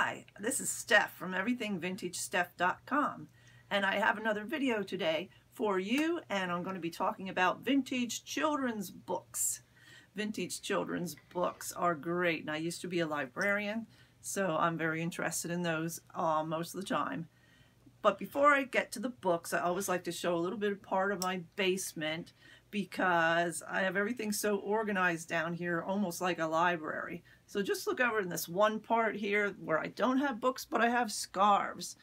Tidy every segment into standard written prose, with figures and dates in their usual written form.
Hi, this is Steph from everythingvintagesteph.com, and I have another video today for you, and I'm going to be talking about vintage children's books. Vintage children's books are great, and I used to be a librarian, so I'm very interested in those most of the time. But before I get to the books, I always like to show a little bit of part of my basement because I have everything so organized down here, almost like a library. So just look over in this one part here where I don't have books, but I have scarves.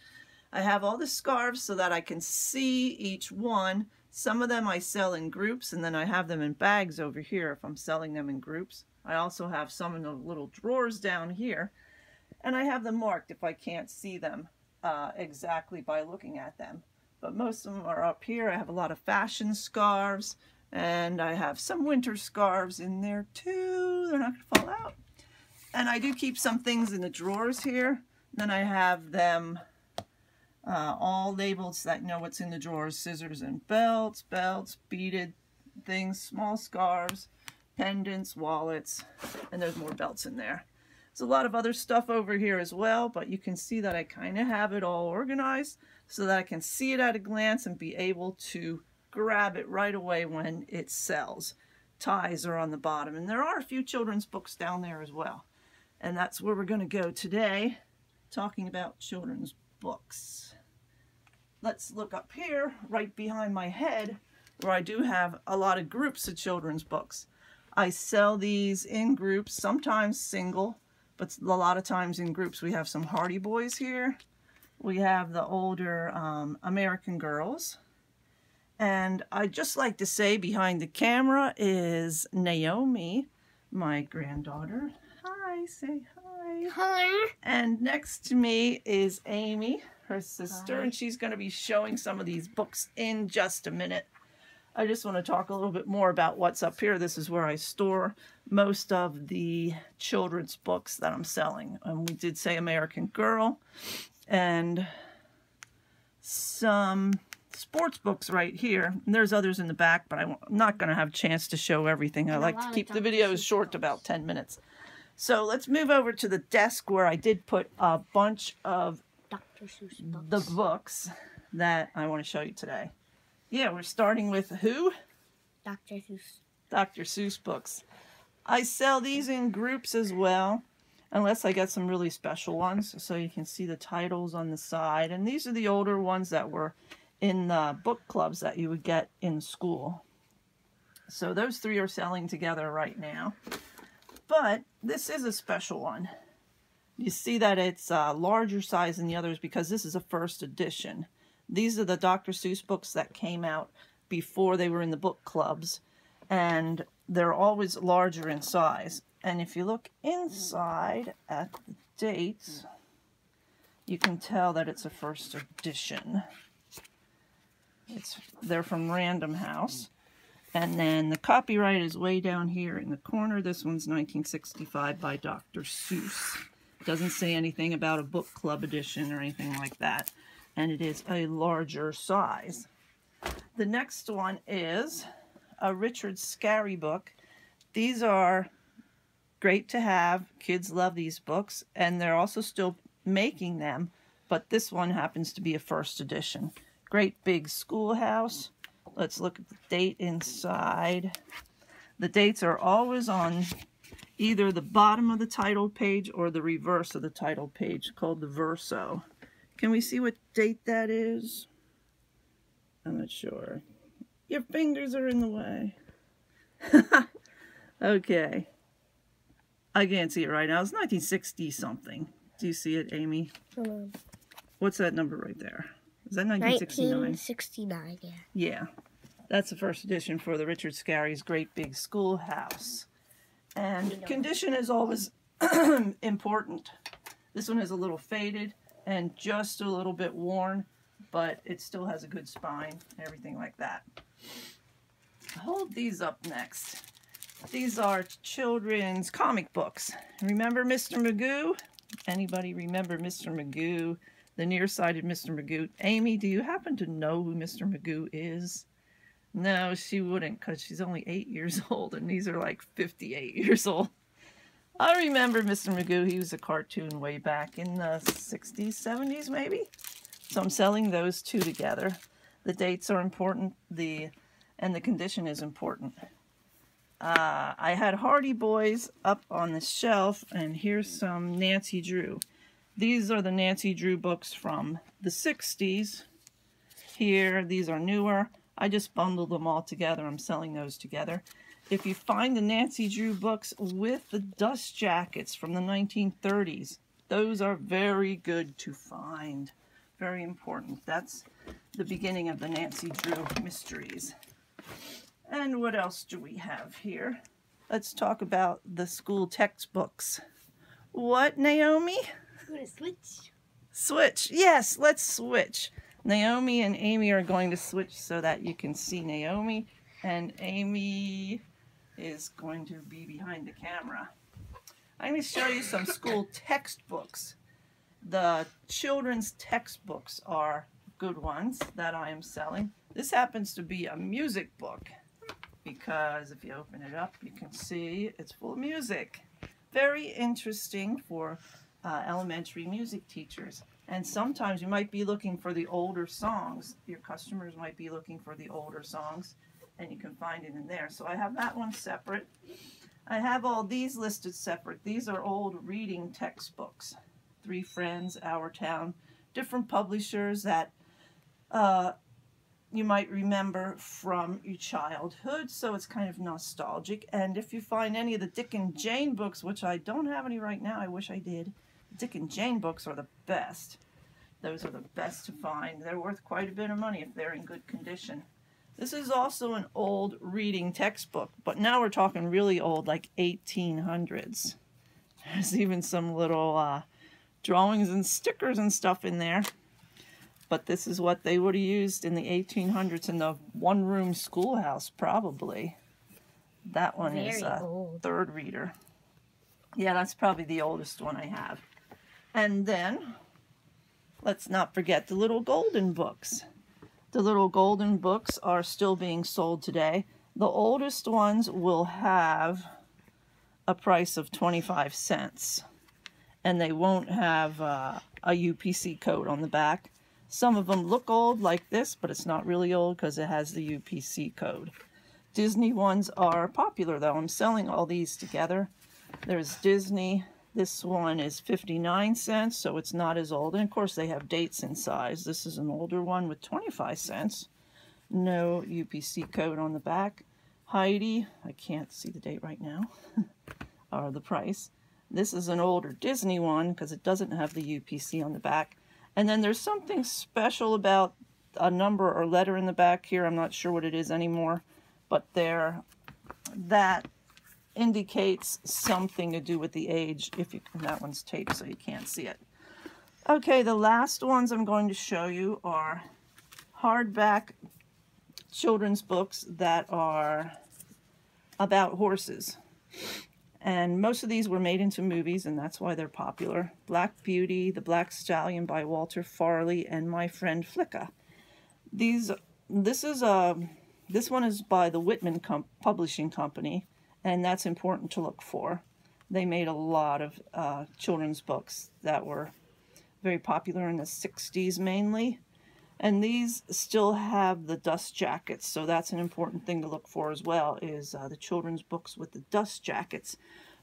I have all the scarves so that I can see each one. Some of them I sell in groups, and then I have them in bags over here if I'm selling them in groups. I also have some in the little drawers down here, and I have them marked if I can't see them exactly by looking at them. But most of them are up here. I have a lot of fashion scarves, and I have some winter scarves in there too. They're not going to fall out. And I do keep some things in the drawers here. Then I have them all labeled so that you know what's in the drawers. Scissors and belts, beaded things, small scarves, pendants, wallets, and there's more belts in there. There's a lot of other stuff over here as well, but you can see that I kind of have it all organized so that I can see it at a glance and be able to grab it right away when it sells. Ties are on the bottom, and there are a few children's books down there as well. And that's where we're going to go today, talking about children's books. Let's look up here, right behind my head, where I do have a lot of groups of children's books. I sell these in groups, sometimes single, but a lot of times in groups. We have some Hardy Boys here. We have the older American Girls. And I'd just like to say behind the camera is Naomi, my granddaughter. Hi, say hi. Hi. And next to me is Amy, her sister, and she's going to be showing some of these books in just a minute. I just want to talk a little bit more about what's up here. This is where I store most of the children's books that I'm selling. And we did say American Girl and some sports books right here. And there's others in the back, but I'm not going to have a chance to show everything. I like to keep the videos short to about 10 minutes. So let's move over to the desk where I did put a bunch of Dr. Seuss books. The books that I want to show you today. Yeah, we're starting with who? Dr. Seuss. Dr. Seuss books. I sell these in groups as well, unless I get some really special ones, so you can see the titles on the side. And these are the older ones that were in the book clubs that you would get in school. So those three are selling together right now. But this is a special one. You see that it's a larger size than the others because this is a first edition. These are the Dr. Seuss books that came out before they were in the book clubs, and they're always larger in size. And if you look inside at the dates, you can tell that it's a first edition. They're from Random House. And then the copyright is way down here in the corner. This one's 1965 by Dr. Seuss. It doesn't say anything about a book club edition or anything like that. And it is a larger size. The next one is a Richard Scarry book. These are great to have. Kids love these books, and they're also still making them, but this one happens to be a first edition. Great big schoolhouse. Let's look at the date inside. The dates are always on either the bottom of the title page or the reverse of the title page, called the verso. Can we see what date that is? I'm not sure. Your fingers are in the way. Okay. I can't see it right now. It's 1960 something. Do you see it, Amy? What's that number right there? Is that 1969? 1969, yeah. Yeah. That's the first edition for the Richard Scarry's Great Big Schoolhouse. And condition is always important. This one is a little faded and just a little bit worn, but it still has a good spine and everything like that. Hold these up next. These are children's comic books. Remember Mr. Magoo? Anybody remember Mr. Magoo? The nearsighted Mr. Magoo. Amy, do you happen to know who Mr. Magoo is? No, she wouldn't, because she's only 8 years old, and these are like 58 years old. I remember Mr. Magoo. He was a cartoon way back in the 60s, 70s maybe. So I'm selling those two together. The dates are important, and the condition is important. I had Hardy Boys up on the shelf, and here's some Nancy Drew. These are the Nancy Drew books from the 60s. Here, these are newer. I just bundled them all together. I'm selling those together. If you find the Nancy Drew books with the dust jackets from the 1930s, those are very good to find. Very important. That's the beginning of the Nancy Drew mysteries. And what else do we have here? Let's talk about the school textbooks. What, Naomi? We're gonna switch. Switch. Yes, let's switch. Naomi and Amy are going to switch so that you can see Naomi, and Amy is going to be behind the camera. I'm going to show you some school textbooks. The children's textbooks are good ones that I am selling. This happens to be a music book because if you open it up, you can see it's full of music. Very interesting for elementary music teachers. And sometimes you might be looking for the older songs. Your customers might be looking for the older songs, and you can find it in there. So I have that one separate. I have all these listed separate. These are old reading textbooks. Three Friends, Our Town, different publishers that you might remember from your childhood, so it's kind of nostalgic. And if you find any of the Dick and Jane books, which I don't have any right now, I wish I did. Dick and Jane books are the best. Those are the best to find. They're worth quite a bit of money if they're in good condition. This is also an old reading textbook, but now we're talking really old, like 1800s. There's even some little drawings and stickers and stuff in there. But this is what they would have used in the 1800s in the one-room schoolhouse, probably. That one is a third reader. Yeah, that's probably the oldest one I have. And then, let's not forget the little golden books. The little golden books are still being sold today. The oldest ones will have a price of 25 cents. And they won't have a UPC code on the back. Some of them look old like this, but it's not really old because it has the UPC code. Disney ones are popular though. I'm selling all these together. There's Disney. This one is 59 cents, so it's not as old. And of course they have dates and size. This is an older one with 25 cents. No UPC code on the back. Heidi, I can't see the date right now, or the price. This is an older Disney one because it doesn't have the UPC on the back. And then there's something special about a number or letter in the back here. I'm not sure what it is anymore, but that indicates something to do with the age. That one's taped so you can't see it. Okay, the last ones I'm going to show you are hardback children's books that are about horses. And most of these were made into movies, and that's why they're popular. Black Beauty, The Black Stallion by Walter Farley, and My Friend Flicka. This one is by the Whitman Publishing Company, and that's important to look for. They made a lot of children's books that were very popular in the 60s mainly. And these still have the dust jackets, so that's an important thing to look for as well, is the children's books with the dust jackets.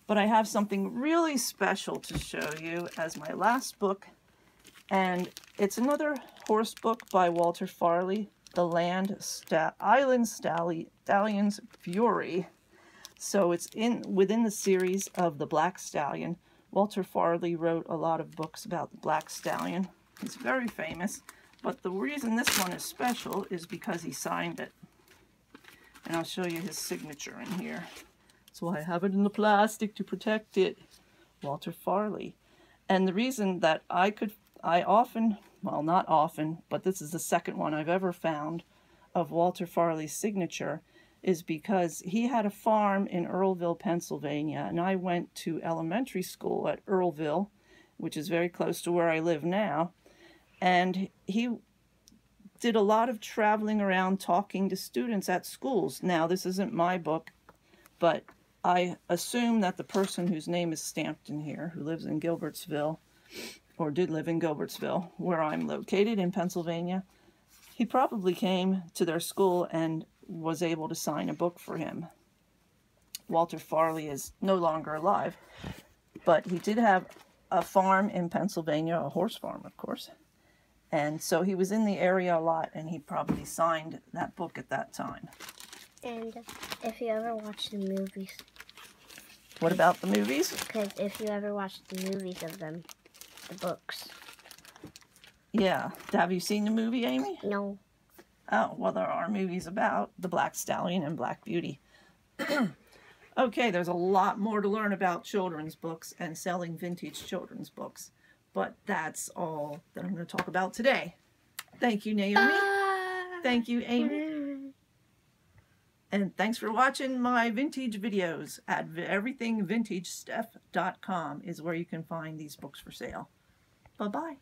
But I have something really special to show you as my last book, and it's another horse book by Walter Farley, The Island Stallion's Fury. So it's within the series of The Black Stallion. Walter Farley wrote a lot of books about the Black Stallion. He's very famous. But the reason this one is special is because he signed it. And I'll show you his signature in here. So I have it in the plastic to protect it. Walter Farley. And the reason that I often, well not often, but this is the second one I've ever found of Walter Farley's signature, is because he had a farm in Earlville, Pennsylvania. And I went to elementary school at Earlville, which is very close to where I live now. And he did a lot of traveling around talking to students at schools. Now, this isn't my book, but I assume that the person whose name is stamped in here, who lives in Gilbertsville, or did live in Gilbertsville, where I'm located in Pennsylvania, he probably came to their school and was able to sign a book for him. Walter Farley is no longer alive, but he did have a farm in Pennsylvania, a horse farm, of course. And so he was in the area a lot, and he probably signed that book at that time. And if you ever watch the movies. What about the movies? Because if you ever watch the movies of them, the books. Yeah. Have you seen the movie, Amy? No. Oh, well, there are movies about the Black Stallion and Black Beauty. Okay, there's a lot more to learn about children's books and selling vintage children's books. But that's all that I'm going to talk about today. Thank you, Naomi. Thank you, Amy. And thanks for watching my vintage videos at everythingvintagestuff.com is where you can find these books for sale. Bye-bye.